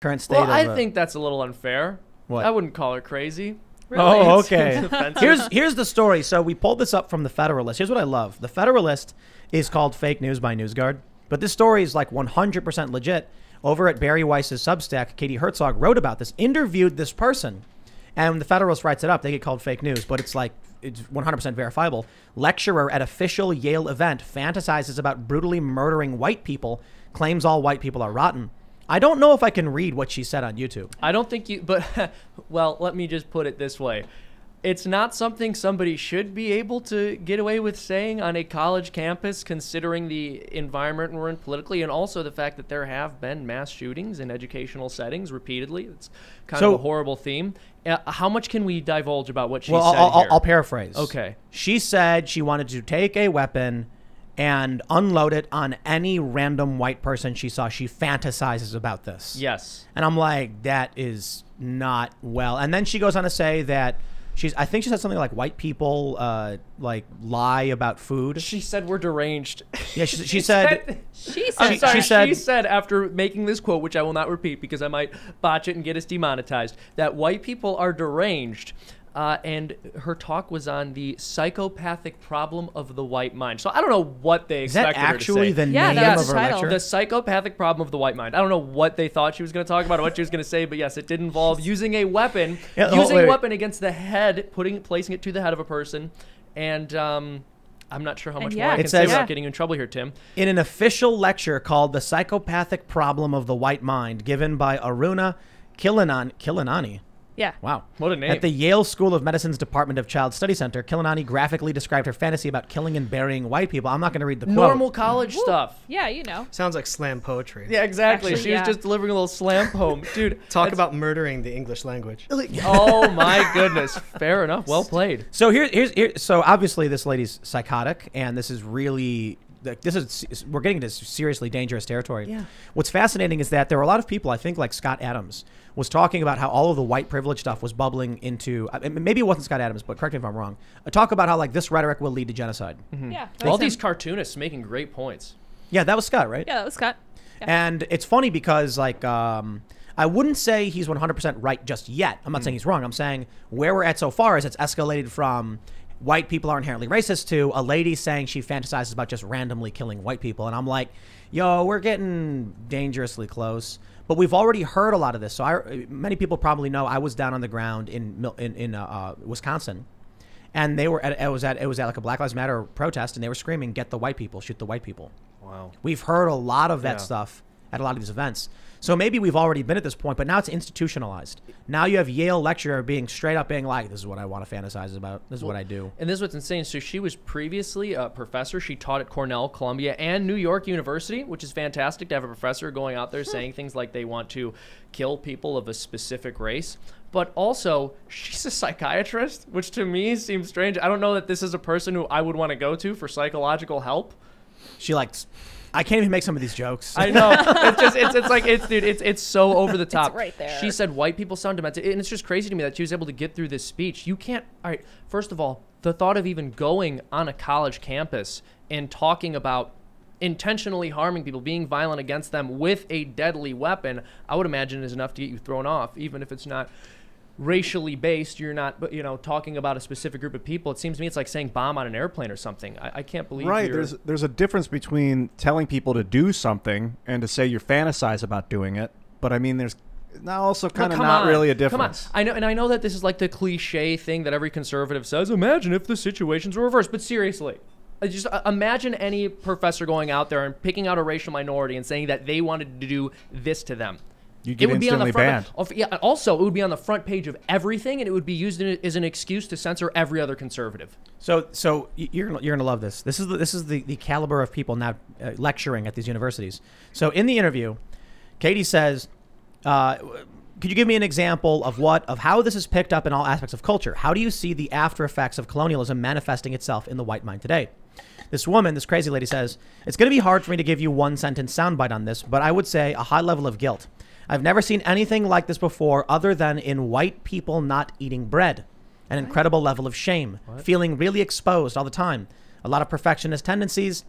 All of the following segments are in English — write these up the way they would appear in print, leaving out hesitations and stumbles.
current state Well, of... I think that's a little unfair. What? I wouldn't call her crazy. Really? Oh, It okay. seems offensive. Here's the story. So we pulled this up from the Federalist. Here's what I love. The Federalist is called fake news by NewsGuard, but this story is like 100% legit. Over at Barry Weiss's Substack, Katie Herzog wrote about this, interviewed this person, and when the Federalist writes it up, they get called fake news, but it's 100% verifiable. Lecturer at official Yale event fantasizes about brutally murdering white people, claims all white people are rotten. I don't know if I can read what she said on YouTube. I don't think you, but, well, let me just put it this way. It's not something somebody should be able to get away with saying on a college campus, considering the environment we're in politically, and also the fact that there have been mass shootings in educational settings repeatedly. It's kind of a horrible theme. How much can we divulge about what she said here? I'll paraphrase. Okay. She said she wanted to take a weapon and unload it on any random white person she saw. She fantasizes about this. Yes. And I'm like, that is not well. And then she goes on to say that I think she said something like white people like lie about food. She said we're deranged. Yeah, she said. She said after making this quote, which I will not repeat because I might botch it and get us demonetized, that white people are deranged. And her talk was on the psychopathic problem of the white mind. So I don't know what they expected her to say. Is that actually the name that was of the her title. lecture? The psychopathic problem of the white mind. I don't know what they thought she was going to talk about or what she was going to say, but yes, it did involve using a weapon, using a weapon against the head, placing it to the head of a person, and I'm not sure how much more I can say without getting you in trouble here, Tim. In an official lecture called "The Psychopathic Problem of the White Mind," given by Aruna Kilanani. Yeah. Wow. What a name. At the Yale School of Medicine's Department of Child Study Center, Kilanani graphically described her fantasy about killing and burying white people. I'm not going to read the quote. Normal college stuff. Yeah, you know. Sounds like slam poetry. Yeah, exactly. Actually, she was just delivering a little slam poem. Dude, Talk about murdering the English language. Oh my goodness. Fair enough. Well played. So so obviously this lady's psychotic, and this is really... we're getting into seriously dangerous territory. Yeah. What's fascinating is that there were a lot of people, I think like Scott Adams, was talking about how all of the white privilege stuff was bubbling into, maybe it wasn't Scott Adams, but correct me if I'm wrong, talk about how like this rhetoric will lead to genocide. Mm-hmm. Yeah. All these cartoonists making great points. Yeah, that was Scott, right? Yeah, that was Scott. Yeah. And it's funny because like, I wouldn't say he's 100% right just yet. I'm not saying he's wrong. I'm saying where we're at so far is it's escalated from white people are inherently racist to a lady saying she fantasizes about just randomly killing white people. And I'm like, yo, we're getting dangerously close. But we've already heard a lot of this. So many people probably know I was down on the ground in Wisconsin. And they were it was at like a Black Lives Matter protest, and they were screaming, "Get the white people, shoot the white people." Wow. We've heard a lot of that stuff at a lot of these events. So maybe we've already been at this point, but now it's institutionalized. Now you have Yale lecturer being straight up being like, this is what I want to fantasize about. This is what I do. And this is what's insane. So she was previously a professor. She taught at Cornell, Columbia, and New York University, which is fantastic to have a professor going out there saying things like they want to kill people of a specific race. But also, she's a psychiatrist, which to me seems strange. I don't know that this is a person who I would want to go to for psychological help. She likes... I can't even make some of these jokes. I know. It's so over the top. It's right there. She said white people sound demented. And it's just crazy to me that she was able to get through this speech. You can't, all right, first of all, the thought of even going on a college campus and talking about intentionally harming people, being violent against them with a deadly weapon, I would imagine is enough to get you thrown off, even if it's not racially based. You're not, talking about a specific group of people. It seems to me it's like saying bomb on an airplane or something. I can't believe There's a difference between telling people to do something and to say you fantasize about doing it. But I mean, there's now also kind of not really a difference. Come on. I know that this is like the cliche thing that every conservative says. Imagine if the situations were reversed. But seriously, just imagine any professor going out there and picking out a racial minority and saying that they wanted to do this to them. You get instantly banned. Also, it would be on the front page of everything, and it would be used as an excuse to censor every other conservative. So you're gonna love this. This is the caliber of people now lecturing at these universities. So in the interview, Katie says, "Could you give me an example of how this is picked up in all aspects of culture? How do you see the after effects of colonialism manifesting itself in the white mind today?" This woman, this crazy lady, says, "It's going to be hard for me to give you one sentence soundbite on this, but I would say a high level of guilt. I've never seen anything like this before other than in white people not eating bread. An incredible level of shame, feeling really exposed all the time, a lot of perfectionist tendencies."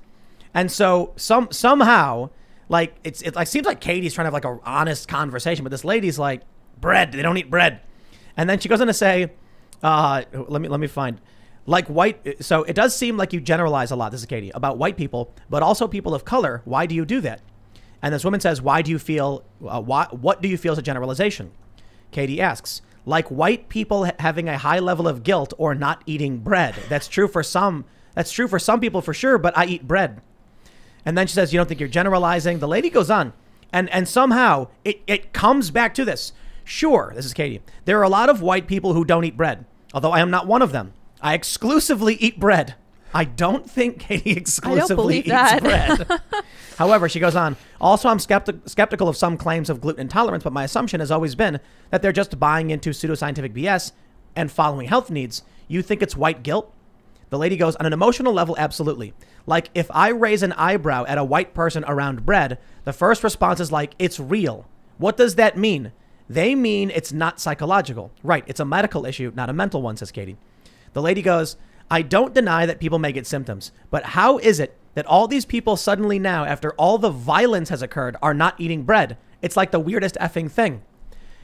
And so somehow Like it like seems like Katie's trying to have like an honest conversation, but this lady's like, bread. They don't eat bread. And then she goes on to say, let me find. Like white, so it does seem like you generalize a lot, this is Katie, about white people, but also people of color. Why do you do that? And this woman says, why do you feel, what do you feel is a generalization? Katie asks, like white people having a high level of guilt or not eating bread. That's true for some people for sure, but I eat bread. And then she says, you don't think you're generalizing? The lady goes on, and somehow it comes back to this. Sure, this is Katie. There are a lot of white people who don't eat bread, although I am not one of them. I exclusively eat bread. I don't think Katie exclusively eats bread. However, she goes on, also I'm skeptical of some claims of gluten intolerance, but my assumption has always been that they're just buying into pseudoscientific BS and following health needs. You think it's white guilt? The lady goes, on an emotional level, absolutely. Like if I raise an eyebrow at a white person around bread, the first response is like, it's real. What does that mean? They mean it's not psychological. Right, it's a medical issue, not a mental one, says Katie. The lady goes, I don't deny that people may get symptoms, but how is it that all these people suddenly now, after all the violence has occurred, are not eating bread? It's like the weirdest effing thing.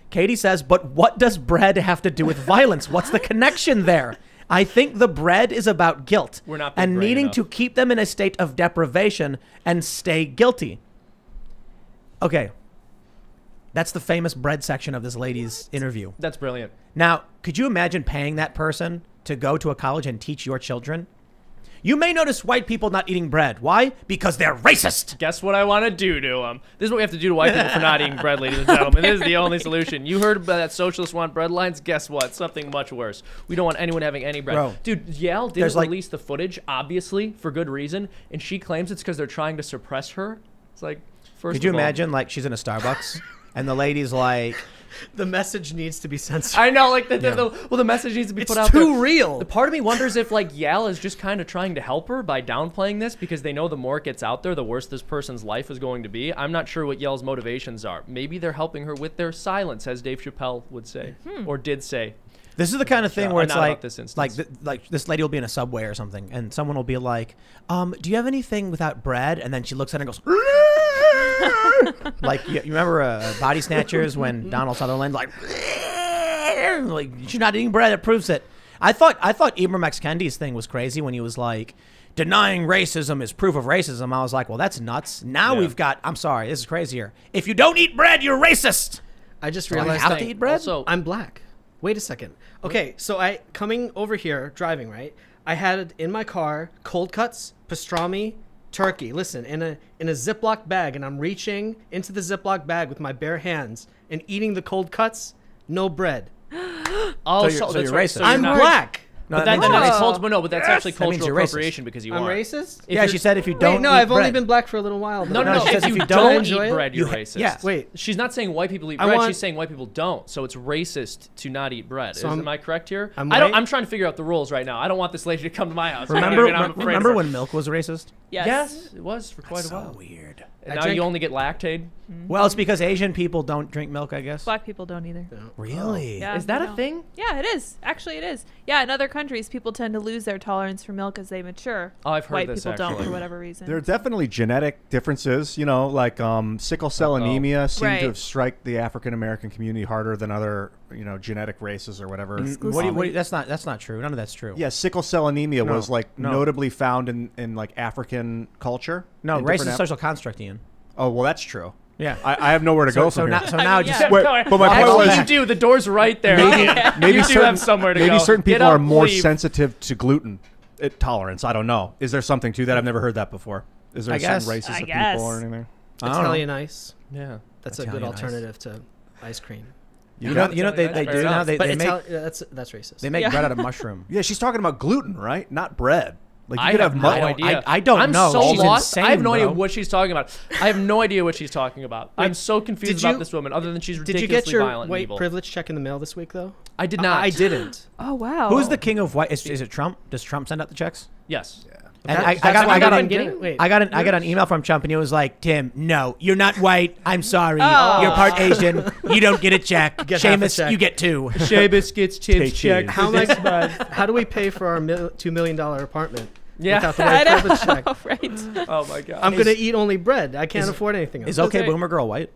Katie says, but what does bread have to do with violence? What's the connection there? I think the bread is about guilt and needing to keep them in a state of deprivation and stay guilty. Okay. That's the famous bread section of this lady's interview. That's brilliant. Now, could you imagine paying that person to go to a college and teach your children? You may notice white people not eating bread. Why? Because they're racist. Guess what I want to do to them? This is what we have to do to white people for not eating bread, ladies and gentlemen. This is the only solution. You heard about that socialists want bread lines? Guess what? Something much worse. We don't want anyone having any bread. Bro, dude, Yale didn't release the footage, obviously, for good reason, and she claims it's because they're trying to suppress her. It's like, first Could you imagine, like, she's in a Starbucks, and the lady's like... The message needs to be censored. I know, like the message needs to be put out. It's too real. The part of me wonders if like Yale is just kind of trying to help her by downplaying this because they know the more it gets out there, the worse this person's life is going to be. I'm not sure what Yale's motivations are. Maybe they're helping her with their silence, as Dave Chappelle would say or did say. This is the kind of thing where it's like this this lady will be in a subway or something, and someone will be like, "Do you have anything without bread?" And then she looks at it and goes. Like you remember Body Snatchers when Donald Sutherland like she's not eating bread. It proves it. I thought Ibram X. Kendi's thing was crazy when he was like denying racism is proof of racism. I was like, well, that's nuts. Now we've got. I'm sorry, this is crazier. If you don't eat bread, you're racist. I just So realized I have to eat bread. Also, I'm black. Wait a second. Okay, so I coming over here driving right. I had in my car cold cuts, pastrami. Turkey, listen, in a Ziploc bag, and I'm reaching into the Ziploc bag with my bare hands and eating the cold cuts, no bread. Oh, so that's you're right. racist. So I'm not- black. No, But that means you're that's racist. but that's actually That means cultural you're racist. appropriation because you I'm are. racist? Yeah, she said if you don't Wait, no, eat I've only bread- been black for a little while. No, though. no, she if says you if you don't don't eat enjoy it, bread, you're racist. yeah. Wait, She's not saying white people eat I bread. want- She's saying white people don't. So it's racist to not eat bread. So Am I correct here? I'm I don't. white? I'm trying to figure out the rules right now. I don't want this lady to come to my house. Remember I'm afraid remember of her. when milk was racist? Yes, it was for quite a So while. weird. And I now drink- you only get lactate. Well, it's because Asian people don't drink milk, I guess. Black people don't either. Really? Yeah, Is that they a don't. thing? Yeah, it is. Actually, it is. Yeah, in other countries, people tend to lose their tolerance for milk as they mature. Oh, I've heard White this, people don't actually. for whatever reason. There are definitely genetic differences, you know, like sickle cell anemia seem Right. to have struck the African American community harder than other, you know, genetic races or whatever. That's not true. None of that's true. Yeah, sickle cell anemia No, was like no. notably found in like African culture. No, in race is different a social construct, Ian. Oh, well, that's true. Yeah. I have nowhere to go from here. So now mean, just yeah. Wait, but my point Actually, was you do. The door's right there. maybe you do certain, have somewhere to go. maybe certain Get people up, are more leave. sensitive to gluten tolerance. I don't know. Is there something to that? I've never heard that before. Is there I guess. certain races I of guess. people or anything? I don't know. Italian ice. Yeah. That's a Italian good ice. alternative to ice cream. You know they Fair do now. enough. They But make that's racist. they make Yeah. bread out of mushroom. Yeah, she's talking about gluten, right? Not bread. Like you I could have have no mutton. idea. I don't I'm know. so She's lost. insane, I have no idea bro. what she's talking about. I have no idea what she's talking about. I'm so confused did you- about this woman, other than she's Did ridiculously you get your violent and white evil. privilege check in the mail this week, though? I did not. I didn't. Oh, wow. Who's the king of white? Is it Trump? Does Trump send out the checks? Yes. And That- I that's got why I got I'm on getting- wait. I got an email from Trump, and he was like, "Tim, no, you're not white. I'm sorry. Oh. You're part Asian. You don't get a check. get half a Seamus, check. you get two." Seamus gets Take Tim's check. cheese. How do we pay for our $2 million apartment Yeah. without the white privilege check. Right. Oh my god. I'm gonna eat only bread. I can't afford anything else. Is okay boomer girl white?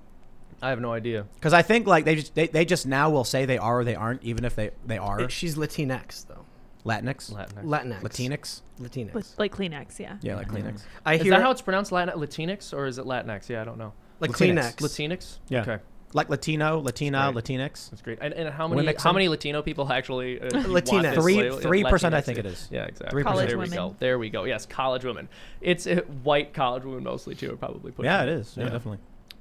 I have no idea. Because I think like they just now will say they are or they aren't, even if they are. She's Latinx though. Latinx? Latinx. Latinx? Like Kleenex, yeah. Yeah, like Kleenex. I Is hear that how it's pronounced, Latinx, or is it Latinx? Yeah, I don't know. like Latinx. Kleenex. Latinx? Yeah. Okay. Like Latino, Latina, That's Latinx. That's great. And how Women many mix how them? many Latino people actually Latinx. want this? 3% I Latinx, think yeah. it is. Yeah, exactly. 3%. College there we women. go. There we go. Yes, college women. It's white college women mostly too. Are probably pushing Yeah, it is. Yeah, definitely.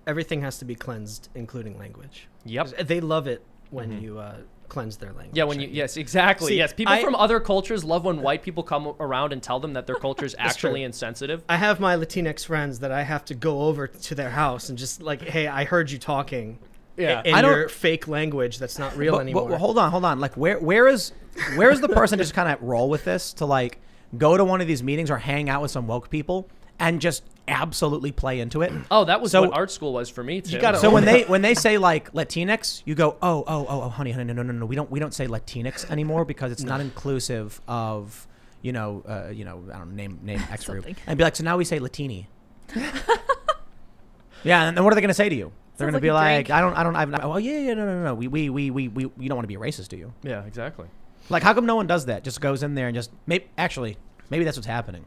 Everything has to be cleansed, including language. Yep. They love it when you cleanse their language. Yeah, when you yes, exactly. See, yes, people from other cultures love when white people come around and tell them that their culture is actually true. insensitive. I have my Latinx friends that I have to go over to their house and just like, hey, I heard you talking. Yeah. In I don't- your fake language that's not real anymore. But hold on. Like, where is the person just kind of roll with this to like go to one of these meetings or hang out with some woke people and just absolutely play into it? Oh, that was So- what art school was for me too. So when they say like Latinx, you go, oh, honey, no, we don't say Latinx anymore because it's not inclusive of I don't know, name X group, Something. and be like, so now we say Latini. Yeah, and then what are they going to say to you? They're going to Sounds be like a like, drink. oh yeah, no, we you don't want to be a racist, do you? Yeah, exactly. Like, how come no one does that? Just goes in there and just maybe that's what's happening.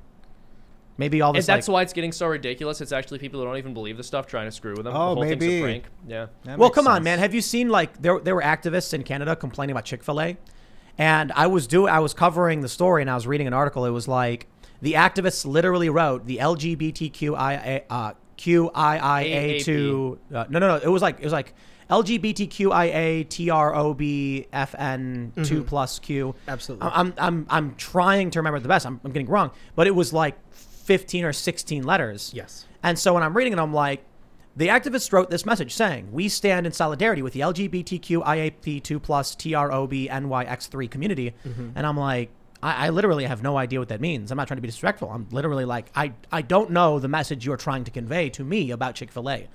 Maybe all this. And that's why it's getting so ridiculous. It's actually people who don't even believe this stuff trying to screw with them. Oh, the whole thing's maybe. a prank. Yeah. Well, come on, man. Have you seen like there were activists in Canada complaining about ChickfilA, and I was covering the story and I was reading an article. It was like the activists literally wrote the LGBTQIA QIIA2 no it was like LGBTQIA TROBFN 2+Q. Absolutely. I'm trying to remember the best. I'm getting it wrong, but it was like 15 or 16 letters. Yes. And so when I'm reading it, I'm like, the activists wrote this message saying, we stand in solidarity with the LGBTQIAP2+ TROBNYX3 community. And I'm like, I literally have no idea what that means. I'm not trying to be disrespectful. I'm literally like, I don't know the message you're trying to convey to me about Chick-fil-A.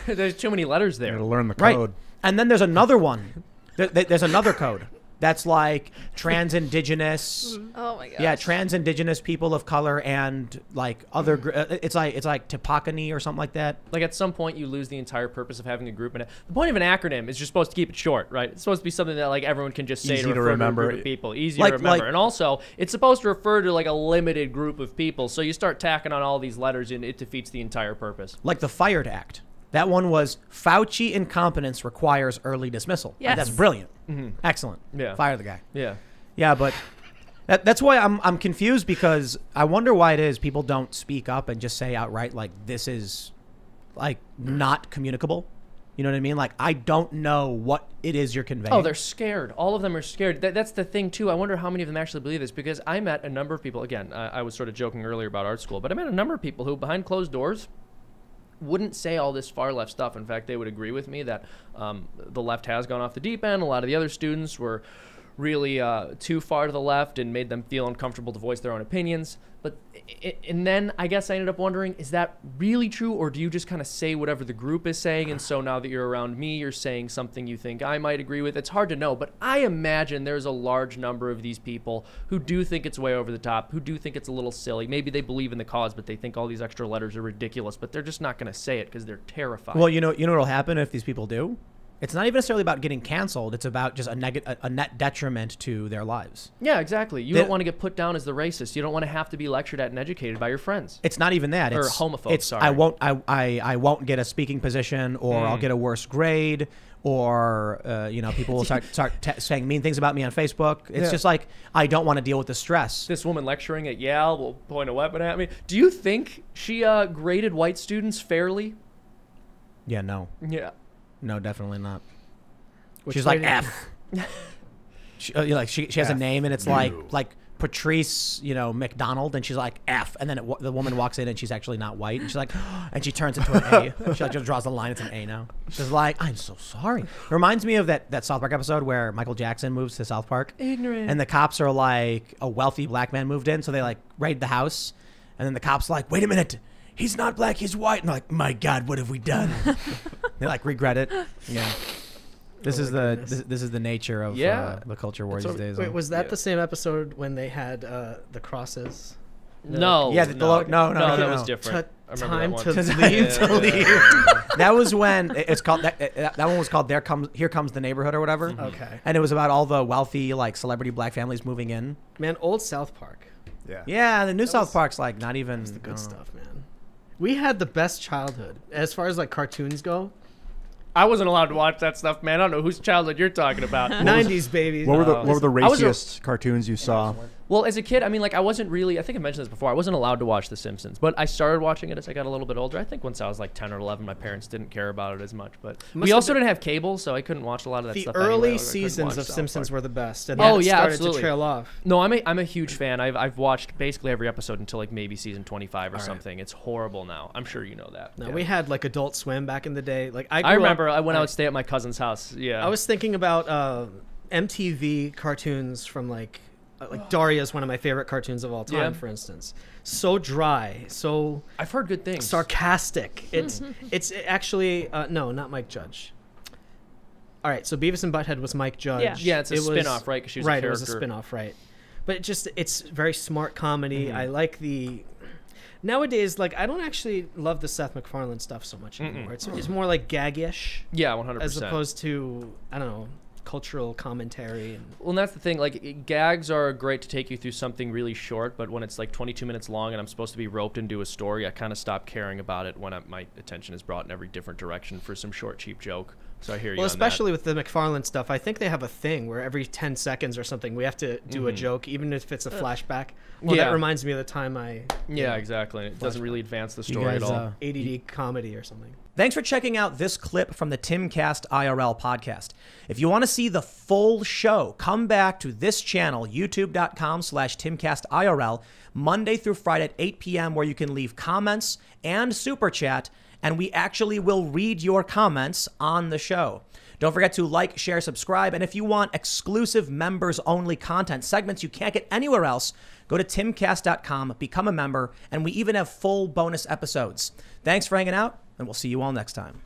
There's too many letters there. You gotta learn the Right. code. And then there's another one. There's another code that's like trans-indigenous. Oh my gosh. Yeah, trans-indigenous people of color and like other. It's like Tepakani or something like that. Like at some point you lose the entire purpose of having a group. And the point of an acronym is you're supposed to keep it short, right? It's supposed to be something that like everyone can just say Easy to to refer remember. to a group of people. Easy Like- to remember. like- And also, it's supposed to refer to like a limited group of people. So you start tacking on all these letters and it defeats the entire purpose. Like the Fired Act. That one was Fauci incompetence requires early dismissal. Like, Yes. that's brilliant. Excellent. Yeah. Fire the guy. Yeah. Yeah, but that's why I'm confused, because I wonder why it is people don't speak up and just say outright like this is like not communicable. You know what I mean? Like, I don't know what it is you're conveying. Oh, they're scared. All of them are scared. That's the thing, too. I wonder how many of them actually believe this, because I met a number of people. Again, I was sort of joking earlier about art school, but I met a number of people who, behind closed doors, wouldn't say all this far left stuff. In fact, they would agree with me that the left has gone off the deep end. A lot of the other students were really too far to the left and made them feel uncomfortable to voice their own opinions. But and then I guess I ended up wondering, is that really true, or do you just kind of say whatever the group is saying, and so now that you're around me, you're saying something you think I might agree with? It's hard to know, but I imagine there's a large number of these people who do think it's way over the top, who do think it's a little silly. Maybe they believe in the cause, but they think all these extra letters are ridiculous, but they're just not going to say it because they're terrified. Well, you know what'll happen if these people do? It's not even necessarily about getting canceled. It's about just a net detriment to their lives. Yeah, exactly. You don't want to get put down as the racist. You don't want to have to be lectured at and educated by your friends. It's not even that. Or It's homophobes, It's sorry. I won't get a speaking position, or I'll get a worse grade, or people will start saying mean things about me on Facebook. It's just like, I don't want to deal with the stress. This woman lecturing at Yale will point a weapon at me. Do you think she graded white students fairly? Yeah, no, definitely not. She's like F. She has a name, and it's like Patrice, McDonald, and she's like F, and then the woman walks in and she's actually not white, and she's like, and she turns into an A. She like just draws the line. It's an A now. She's like, I'm so sorry. It reminds me of that South Park episode where Michael Jackson moves to South Park, Ignorant. and the cops are like, a wealthy black man moved in, so they like raid the house, and then the cops are like, wait a minute, he's not black, he's white, and they're like, my God, what have we done? They like regret it. Yeah. This is the nature of the culture war these days. Wait, was that the same episode when they had the crosses? No. Yeah, no, that was different. I remember Time that to one. leave. To leave. That was when it's called that one was called Here Comes the Neighborhood or whatever. Okay. And it was about all the wealthy like celebrity black families moving in. Man, old South Park. Yeah. Yeah, the new South Park's like not even The good stuff, man. We had the best childhood as far as like cartoons go. I wasn't allowed to watch that stuff, man. I don't know whose childhood you're talking about. 90s babies. What were the I was a- raciest cartoons you saw? Well, as a kid, I mean, like, I wasn't really, I think I mentioned this before, I wasn't allowed to watch The Simpsons, but I started watching it as I got a little bit older. I think once I was like 10 or 11, my parents didn't care about it as much, but we also didn't have cable, so I couldn't watch a lot of that The stuff early anyway. I couldn't seasons watch of South Simpsons Park. were the best. And Oh, then it yeah, started absolutely. to trail off. No, I'm a huge fan. I've watched basically every episode until like maybe season 25 or something. It's horrible now. I'm sure you know that. No, Yeah. we had like Adult Swim back in the day. Like I remember when I would stay at my cousin's house. Yeah. I was thinking about MTV cartoons from like Daria's one of my favorite cartoons of all time, Yeah. for instance. So dry, so I've heard good things. sarcastic. It's actually no, not Mike Judge. All right, so Beavis and Butthead was Mike Judge. Yeah, it's a It was- spin-off, right? 'Cause she was a right, it was a character. spin-off, right? But it's very smart comedy. I like the. Nowadays, like I don't actually love the Seth MacFarlane stuff so much anymore. It's more like gag-ish Yeah, 100%. as opposed to I don't know cultural commentary. And, Well, and that's the thing. Like, gags are great to take you through something really short, but when it's like 22 minutes long and I'm supposed to be roped into a story, I kind of stop caring about it when my attention is brought in every different direction for some short, cheap joke. So I hear you. well, on especially with the MacFarlane stuff, I think they have a thing where every 10 seconds or something we have to do a joke, even if it's a flashback. Well, Yeah. that reminds me of the time that. Yeah, exactly. It doesn't really advance the You story guys, at all. ADD comedy or something. Thanks for checking out this clip from the Timcast IRL podcast. If you want to see the full show, come back to this channel, youtube.com/TimcastIRL, Monday through Friday at 8 p.m., where you can leave comments and super chat, and we actually will read your comments on the show. Don't forget to like, share, subscribe, and if you want exclusive members-only content, segments you can't get anywhere else, go to timcast.com, become a member, and we even have full bonus episodes. Thanks for hanging out, and we'll see you all next time.